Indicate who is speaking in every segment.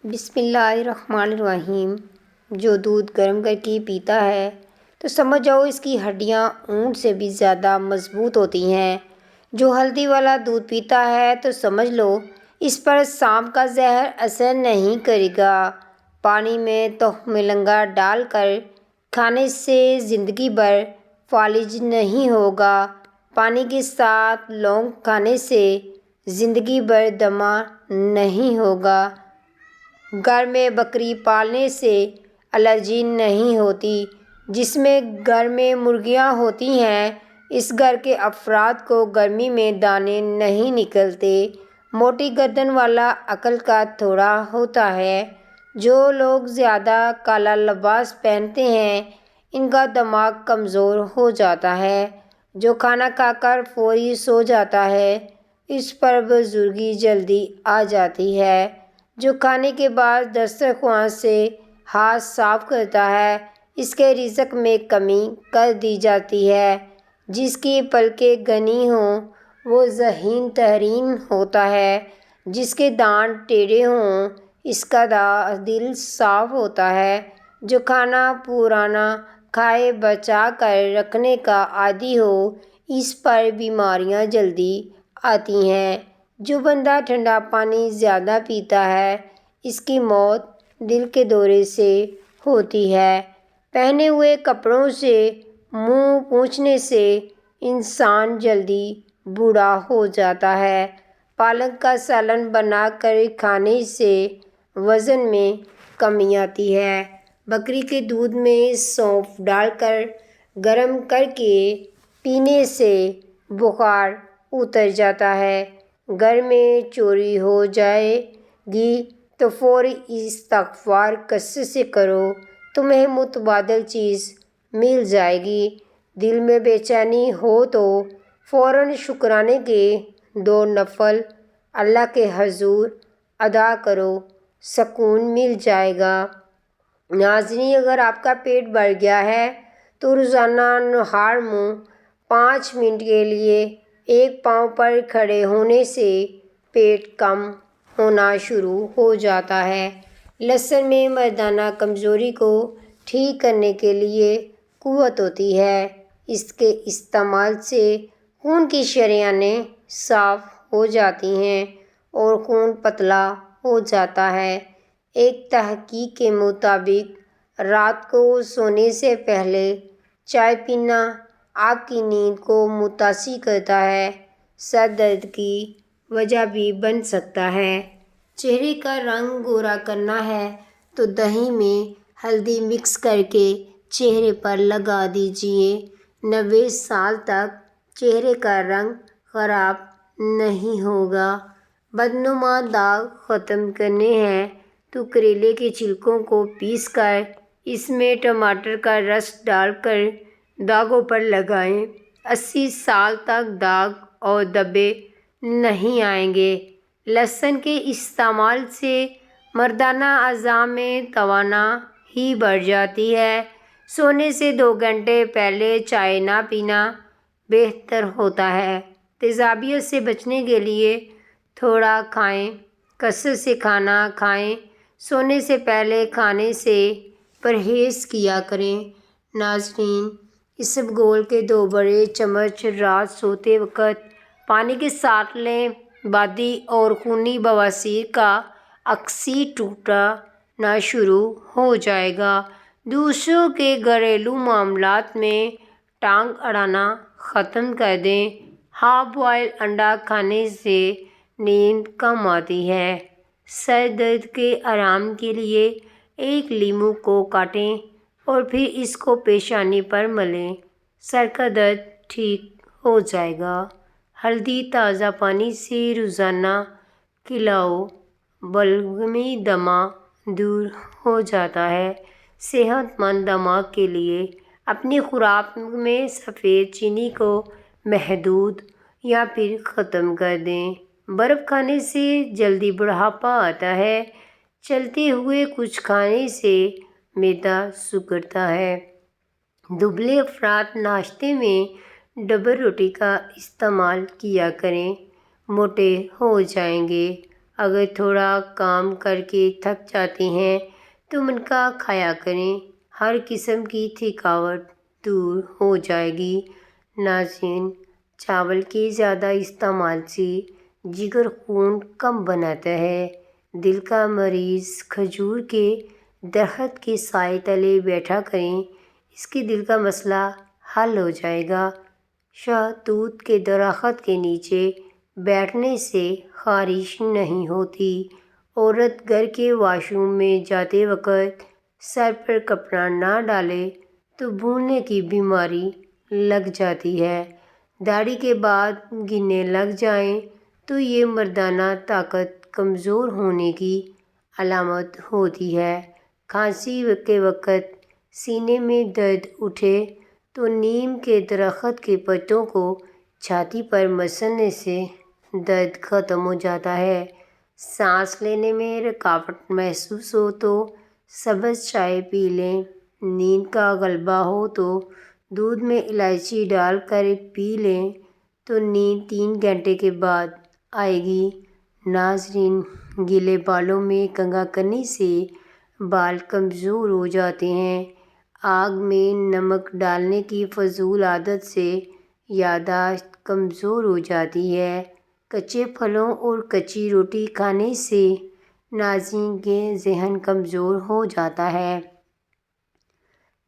Speaker 1: بسم اللہ الرحمن الرحیم۔ جو دودھ گرم کر کے پیتا ہے تو سمجھ جاؤ اس کی ہڈیاں اونٹ سے بھی زیادہ مضبوط ہوتی ہیں۔ جو ہلدی والا دودھ پیتا ہے تو سمجھ لو اس پر سانپ کا زہر اثر نہیں کرے گا۔ پانی میں تخم لنگا ڈال کر کھانے سے زندگی بھر فالج نہیں ہوگا۔ پانی کے ساتھ لونگ کھانے سے زندگی بھر دمہ نہیں ہوگا۔ گھر میں بکری پالنے سے الرجی نہیں ہوتی۔ جس میں گھر میں مرغیاں ہوتی ہیں اس گھر کے افراد کو گرمی میں دانے نہیں نکلتے۔ موٹی گردن والا عقل کا تھوڑا ہوتا ہے۔ جو لوگ زیادہ کالا لباس پہنتے ہیں ان کا دماغ کمزور ہو جاتا ہے۔ جو کھانا کھا کر فوری سو جاتا ہے اس پر بزرگی جلدی آ جاتی ہے۔ جو کھانے کے بعد دسترخوان سے ہاتھ صاف کرتا ہے اس کے رزق میں کمی کر دی جاتی ہے۔ جس کی پلکیں گھنی ہوں وہ ذہین ترین ہوتا ہے۔ جس کے دانت ٹیڑھے ہوں اس کا دل صاف ہوتا ہے۔ جو کھانا پرانا کھائے بچا کر رکھنے کا عادی ہو اس پر بیماریاں جلدی آتی ہیں۔ جو بندہ ٹھنڈا پانی زیادہ پیتا ہے اس کی موت دل کے دورے سے ہوتی ہے۔ پہنے ہوئے کپڑوں سے منہ پوچھنے سے انسان جلدی بوڑھا ہو جاتا ہے۔ پالک کا سالن بنا کر کھانے سے وزن میں کمی آتی ہے۔ بکری کے دودھ میں سونف ڈال کر گرم کر کے پینے سے بخار اتر جاتا ہے۔ گھر میں چوری ہو جائے گی تو فوری استغفار کثرت سے کرو تمہیں متبادل چیز مل جائے گی۔ دل میں بے چینی ہو تو فوراً شکرانے کے 2 نفل اللہ کے حضور ادا کرو سکون مل جائے گا۔ ناظرین اگر آپ کا پیٹ بھر گیا ہے تو روزانہ نہار منہ 5 منٹ کے لیے ایک پاؤں پر کھڑے ہونے سے پیٹ کم ہونا شروع ہو جاتا ہے۔ لہسن میں مردانہ کمزوری کو ٹھیک کرنے کے لیے قوت ہوتی ہے۔ اس کے استعمال سے خون کی شریانیں صاف ہو جاتی ہیں اور خون پتلا ہو جاتا ہے۔ ایک تحقیق کے مطابق رات کو سونے سے پہلے چائے پینا آپ کی نیند کو متاثر کرتا ہے۔ سر درد کی وجہ بھی بن سکتا ہے۔ چہرے کا رنگ گورا کرنا ہے تو دہی میں ہلدی مکس کر کے چہرے پر لگا دیجیے۔ 90 سال تک چہرے کا رنگ خراب نہیں ہوگا۔ بدنما داغ ختم کرنے ہیں تو کریلے کے چھلکوں کو پیس کر اس میں ٹماٹر کا رس ڈال کر داغوں پر لگائیں۔ 80 سال تک داغ اور دھبے نہیں آئیں گے۔ لہسن کے استعمال سے مردانہ اعضاء میں توانائی بڑھ جاتی ہے۔ سونے سے 2 گھنٹے پہلے چائے نہ پینا بہتر ہوتا ہے۔ تیزابیت سے بچنے کے لیے تھوڑا کھائیں، کثرت سے کھانا کھائیں۔ سونے سے پہلے کھانے سے پرہیز کیا کریں۔ ناظرین اسبگول کے 2 بڑے چمچ رات سوتے وقت پانی کے ساتھ لیں۔ بادی اور خونی بواسیر کا عکاسی ٹوٹنا شروع ہو جائے گا۔ دوسروں کے گھریلو معاملات میں ٹانگ اڑانا ختم کر دیں۔ ہاف بوائل انڈا کھانے سے نیند کم آتی ہے۔ سر درد کے آرام کے لیے ایک لیموں کو کاٹیں اور پھر اس کو پیشانی پر ملیں۔ سر کا درد ٹھیک ہو جائے گا۔ ہلدی تازہ پانی سے روزانہ کھلاؤ۔ بلغمی دمہ دور ہو جاتا ہے۔ صحت مند دماغ کے لیے اپنی خوراک میں سفید چینی کو محدود یا پھر ختم کر دیں۔ برف کھانے سے جلدی بڑھاپا آتا ہے۔ چلتے ہوئے کچھ کھانے سے معدہ سکڑتا ہے۔ دبلے افراد ناشتے میں ڈبل روٹی کا استعمال کیا کریں، موٹے ہو جائیں گے۔ اگر تھوڑا کام کر کے تھک جاتے ہیں تو منقا کھایا کریں، ہر قسم کی تھکاوٹ دور ہو جائے گی۔ ناظرین، چاول کے زیادہ استعمال سے جگر خون کم بناتا ہے۔ دل کا مریض کھجور کے درخت کے سائے تلے بیٹھا کریں، اس کے دل کا مسئلہ حل ہو جائے گا۔ شہتوت کے درخت کے نیچے بیٹھنے سے خارش نہیں ہوتی۔ عورت گھر کے واش روم میں جاتے وقت سر پر کپڑا نہ ڈالے تو بھولنے کی بیماری لگ جاتی ہے۔ داڑھی کے بعد گرنے لگ جائیں تو یہ مردانہ طاقت کمزور ہونے کی علامت ہوتی ہے۔ کھانسی کے وقت سینے میں درد اٹھے تو نیم کے درخت کے پتوں کو چھاتی پر مسلنے سے درد ختم ہو جاتا ہے۔ سانس لینے میں رکاوٹ محسوس ہو تو سبز چائے پی لیں۔ نیند کا غلبہ ہو تو دودھ میں الائچی ڈال کر پی لیں تو نیند 3 گھنٹے کے بعد آئے گی۔ ناظرین، گیلے بالوں میں کنگھا کرنے سے بال کمزور ہو جاتے ہیں۔ آگ میں نمک ڈالنے کی فضول عادت سے یادداشت کمزور ہو جاتی ہے۔ کچے پھلوں اور کچی روٹی کھانے سے ناظرین کے ذہن کمزور ہو جاتا ہے۔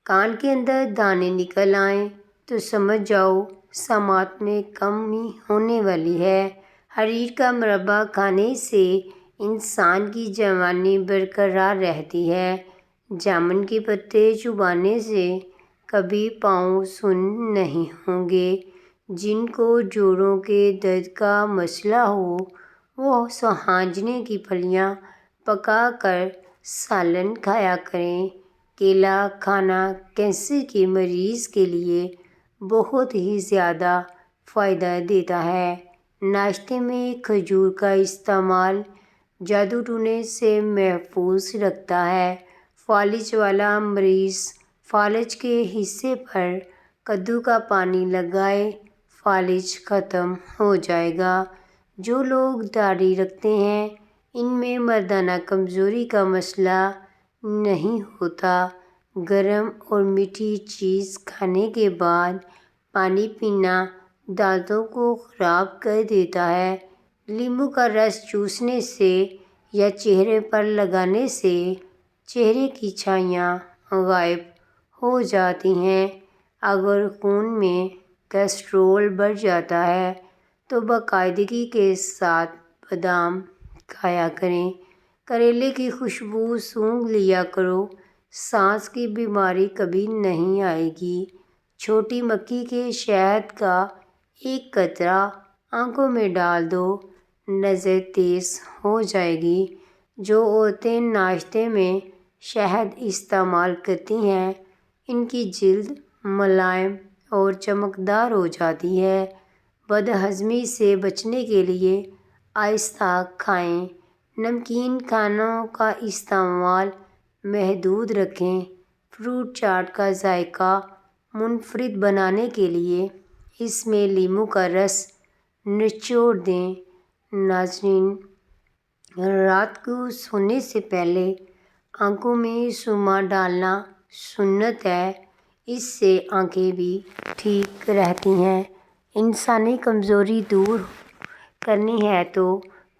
Speaker 1: کان کے اندر دانے نکل آئیں تو سمجھ جاؤ سماعت میں کمی ہونے والی ہے۔ حریر کا مربع کھانے سے انسان کی جوانی برقرار رہتی ہے۔ جامن کے پتے چبانے سے کبھی پاؤں سن نہیں ہوں گے۔ جن کو جوڑوں کے درد کا مسئلہ ہو وہ سوہانجنے کی پھلیاں پکا کر سالن کھایا کریں۔ کیلا کھانا کینسر کے مریض کے لیے بہت ہی زیادہ فائدہ دیتا ہے۔ ناشتے میں کھجور کا استعمال جادو ٹونے سے محفوظ رکھتا ہے۔ فالج والا مریض فالج کے حصے پر کدو کا پانی لگائے، فالج ختم ہو جائے گا۔ جو لوگ داڑھی رکھتے ہیں ان میں مردانہ کمزوری کا مسئلہ نہیں ہوتا۔ گرم اور میٹھی چیز کھانے کے بعد پانی پینا دانتوں کو خراب کر دیتا ہے۔ لیموں کا رس چوسنے سے یا چہرے پر لگانے سے چہرے کی چھائیاں غائب ہو جاتی ہیں۔ اگر خون میں کولیسٹرول بڑھ جاتا ہے تو باقاعدگی کے ساتھ بادام کھایا کریں۔ کریلے کی خوشبو سونگھ لیا کرو، سانس کی بیماری کبھی نہیں آئے گی۔ چھوٹی مکھی کے شہد کا ایک قطرہ آنکھوں میں ڈال دو، نظر تیز ہو جائے گی۔ جو عورتیں ناشتے میں شہد استعمال کرتی ہیں ان کی جلد ملائم اور چمکدار ہو جاتی ہے۔ بد ہضمی سے بچنے کے لیے آہستہ کھائیں۔ نمکین کھانوں کا استعمال محدود رکھیں۔ فروٹ چاٹ کا ذائقہ منفرد بنانے کے لیے اس میں لیموں کا رس نچوڑ دیں۔ ناظرین، رات کو سونے سے پہلے آنکھوں میں سرما ڈالنا سنت ہے، اس سے آنکھیں بھی ٹھیک رہتی ہیں۔ انسانی کمزوری دور کرنی ہے تو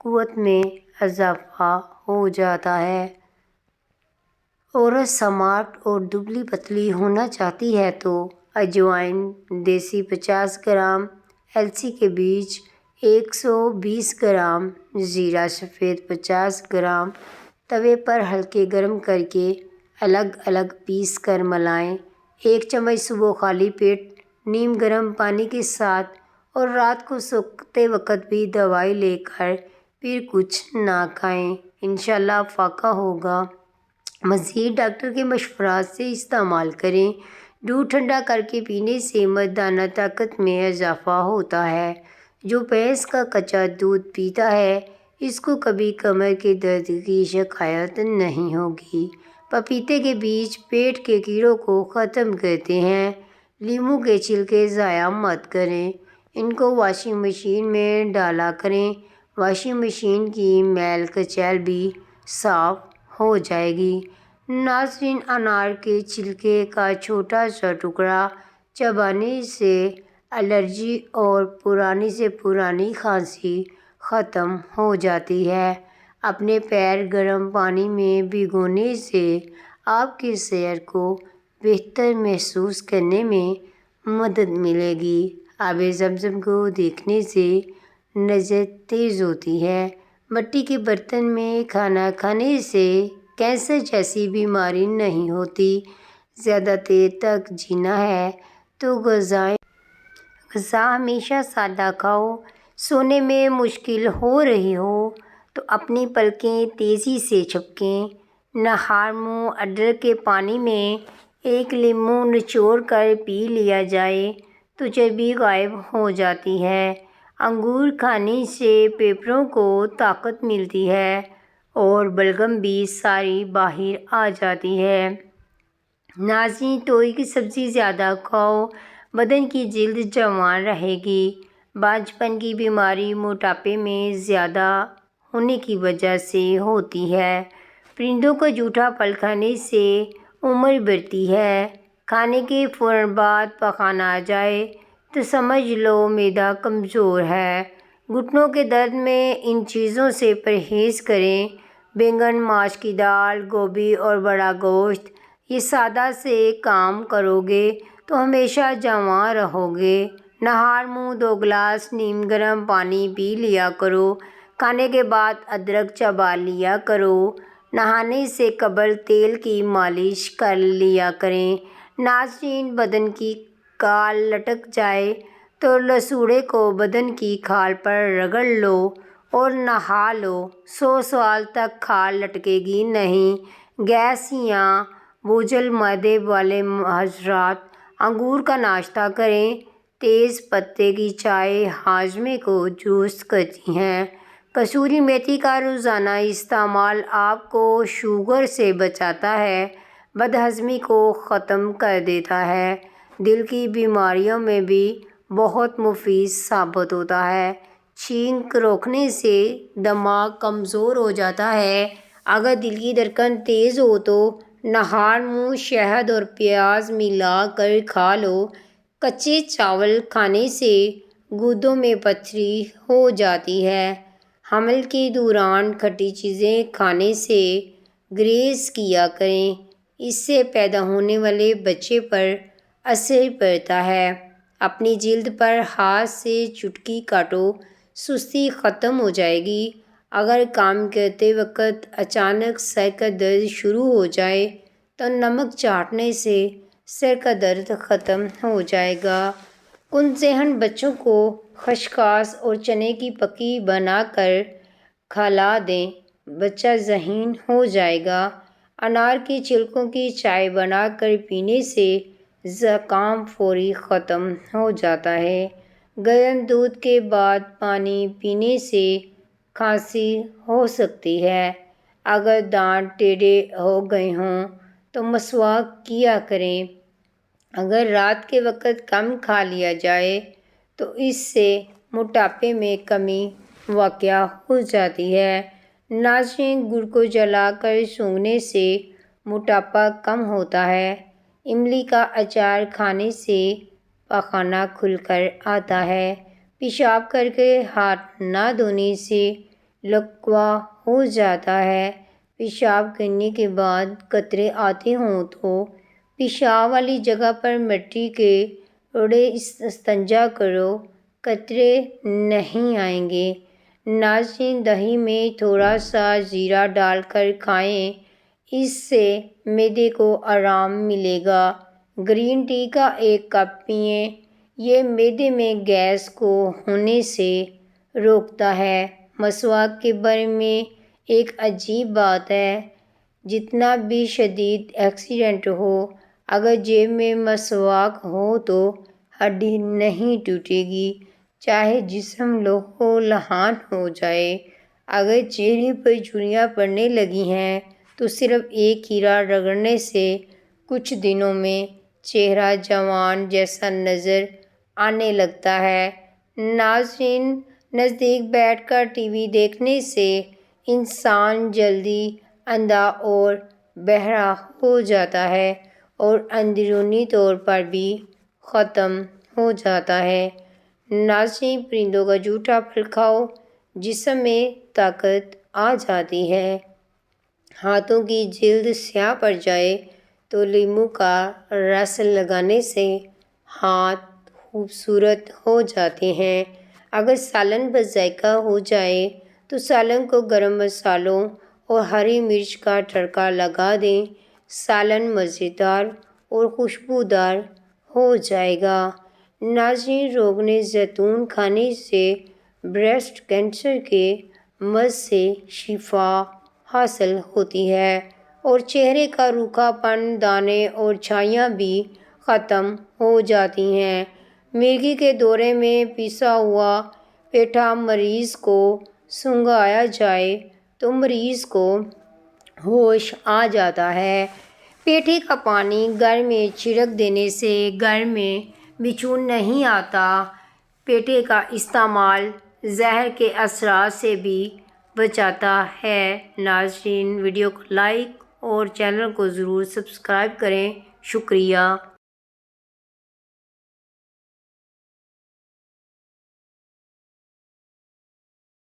Speaker 1: قوت میں اضافہ ہو جاتا ہے۔ عورت سمارٹ اور دبلی پتلی ہونا چاہتی ہے تو اجوائن دیسی 50 گرام، السی کے بیج 120 گرام، زیرہ سفید 50 گرام توے پر ہلکے گرم کر کے الگ الگ پیس کر ملائیں۔ 1 چمچ صبح خالی پیٹ نیم گرم پانی کے ساتھ اور رات کو سوتے وقت بھی دوائی لے کر پھر کچھ نہ کھائیں، انشاءاللہ فائقہ ہوگا۔ مزید ڈاکٹر کے مشورات سے استعمال کریں۔ دودھ ٹھنڈا کر کے پینے سے مردانہ طاقت میں اضافہ ہوتا ہے۔ جو بھینس کا کچا دودھ پیتا ہے اس کو کبھی کمر کے درد کی شکایت نہیں ہوگی۔ پپیتے کے بیج پیٹ کے کیڑوں کو ختم کرتے ہیں۔ لیموں کے چھلکے ضائع مت کریں، ان کو واشنگ مشین میں ڈالا کریں۔ واشنگ مشین کی میل کچیل بھی صاف ہو جائے گی۔ ناظرین، انار کے چھلکے کا چھوٹا سا ٹکڑا چبانے سے الرجی اور پرانی سے پرانی کھانسی ختم ہو جاتی ہے۔ اپنے پیر گرم پانی میں بھگونے سے آپ کی صحت کو بہتر محسوس کرنے میں مدد ملے گی۔ آب زمزم کو دیکھنے سے نظر تیز ہوتی ہے۔ مٹی کے برتن میں کھانا کھانے سے کینسر جیسی بیماری نہیں ہوتی۔ زیادہ دیر تک جینا ہے تو غذا ہمیشہ سادہ کھاؤ۔ سونے میں مشکل ہو رہی ہو تو اپنی پلکیں تیزی سے جھپکیں۔ نہار منہ ادرک کے پانی میں ایک لیموں نچوڑ کر پی لیا جائے تو چربی غائب ہو جاتی ہے۔ انگور کھانے سے پھیپھڑوں کو طاقت ملتی ہے اور بلغم بھی ساری باہر آ جاتی ہے۔ ناظرین، توئی کی سبزی زیادہ کھاؤ، بدن کی جلد جوان رہے گی۔ بانجھ پن کی بیماری موٹاپے میں زیادہ ہونے کی وجہ سے ہوتی ہے۔ پرندوں کا جھوٹا پھل کھانے سے عمر بڑھتی ہے۔ کھانے کے فوراً بعد پخانہ آ جائے تو سمجھ لو معدہ کمزور ہے۔ گھٹنوں کے درد میں ان چیزوں سے پرہیز کریں: بینگن، ماش کی دال، گوبھی اور بڑا گوشت۔ یہ سادہ سے کام کرو گے تو ہمیشہ جوان رہو گے۔ نہار منہ 2 گلاس نیم گرم پانی پی لیا کرو۔ کھانے کے بعد ادرک چبا لیا کرو۔ نہانے سے قبل تیل کی مالش کر لیا کریں۔ ناظرین، بدن کی کھال لٹک جائے تو لسوڑے کو بدن کی کھال پر رگڑ لو اور نہا لو۔ 100 سال تک کھال لٹکے گی نہیں۔ گیس یا بوجھل معدے والے حضرات انگور کا ناشتہ کریں۔ تیز پتے کی چائے ہاضمے کو درست کرتی ہے۔ کسوری میتھی کا روزانہ استعمال آپ کو شوگر سے بچاتا ہے، بد ہضمی کو ختم کر دیتا ہے، دل کی بیماریوں میں بھی بہت مفید ثابت ہوتا ہے۔ چھینک روکنے سے دماغ کمزور ہو جاتا ہے۔ اگر دل کی دھڑکن تیز ہو تو نہار منہ شہد اور پیاز ملا کر کھا لو۔ کچے چاول کھانے سے گردوں میں پتھری ہو جاتی ہے۔ حمل کے دوران کھٹی چیزیں کھانے سے گریز کیا کریں، اس سے پیدا ہونے والے بچے پر اثر پڑتا ہے۔ اپنی جلد پر ہاتھ سے چٹکی کاٹو، سستی ختم ہو جائے گی۔ اگر کام کرتے وقت اچانک سر کا درد شروع ہو جائے تو نمک چاٹنے سے سر کا درد ختم ہو جائے گا۔ کن ذہن بچوں کو خشخاش اور چنے کی پکی بنا کر کھلا دیں، بچہ ذہین ہو جائے گا۔ انار کے چھلکوں کی چائے بنا کر پینے سے زکام فوری ختم ہو جاتا ہے۔ گرم دودھ کے بعد پانی پینے سے کھانسی ہو سکتی ہے۔ اگر دانت ٹیڑھے ہو گئے ہوں تو مسواک کیا کریں۔ اگر رات کے وقت کم کھا لیا جائے تو اس سے موٹاپے میں کمی واقع ہو جاتی ہے۔ ناظرین، گڑ کو جلا کر سونگھنے سے موٹاپا کم ہوتا ہے۔ املی کا اچار کھانے سے پخانہ کھل کر آتا ہے۔ پیشاب کر کے ہاتھ نہ دھونے سے لکوہ ہو جاتا ہے۔ پیشاب کرنے کے بعد قطرے آتے ہوں تو پیشاب والی جگہ پر مٹی کے روڑے استنجا کرو، قطرے نہیں آئیں گے۔ ناظرین، دہی میں تھوڑا سا زیرہ ڈال کر کھائیں، اس سے معدے کو آرام ملے گا۔ گرین ٹی کا 1 کپ پئیں، یہ معدے میں گیس کو ہونے سے روکتا ہے۔ مسواک کے بارے میں ایک عجیب بات ہے، جتنا بھی شدید ایکسیڈنٹ ہو، اگر جیب میں مسواک ہو تو ہڈی نہیں ٹوٹے گی، چاہے جسم لہو لہان ہو جائے۔ اگر چہرے پر جھریاں پڑنے لگی ہیں تو صرف ایک ہیرا رگڑنے سے کچھ دنوں میں چہرہ جوان جیسا نظر آنے لگتا ہے۔ ناظرین، نزدیک بیٹھ کر ٹی وی دیکھنے سے انسان جلدی اندھا اور بہرا ہو جاتا ہے اور اندرونی طور پر بھی ختم ہو جاتا ہے۔ ناظرین، پرندوں کا جھوٹا پھل کھاؤ، جسم میں طاقت آ جاتی ہے۔ ہاتھوں کی جلد سیاہ پڑ جائے تو لیموں کا رس لگانے سے ہاتھ خوبصورت ہو جاتے ہیں۔ اگر سالن بد ذائقہ ہو جائے تو سالن کو گرم مسالوں اور ہری مرچ کا تڑکا لگا دیں، سالن مزیدار اور خوشبودار ہو جائے گا۔ ناظرین، روغن زیتون کھانے سے بریسٹ کینسر کے مرض سے شفا حاصل ہوتی ہے اور چہرے کا روکھا پن، دانے اور چھائیاں بھی ختم ہو جاتی ہیں۔ مرگی کے دورے میں پیسا ہوا پیٹھا مریض کو سونگھایا جائے تو مریض کو ہوش آ جاتا ہے۔ پیٹھے کا پانی گھر میں چھڑک دینے سے گھر میں بچھو نہیں آتا۔ پیٹھے کا استعمال زہر کے اثرات سے بھی بچاتا ہے۔ ناظرین، ویڈیو کو لائک اور چینل کو ضرور سبسکرائب کریں۔ شکریہ۔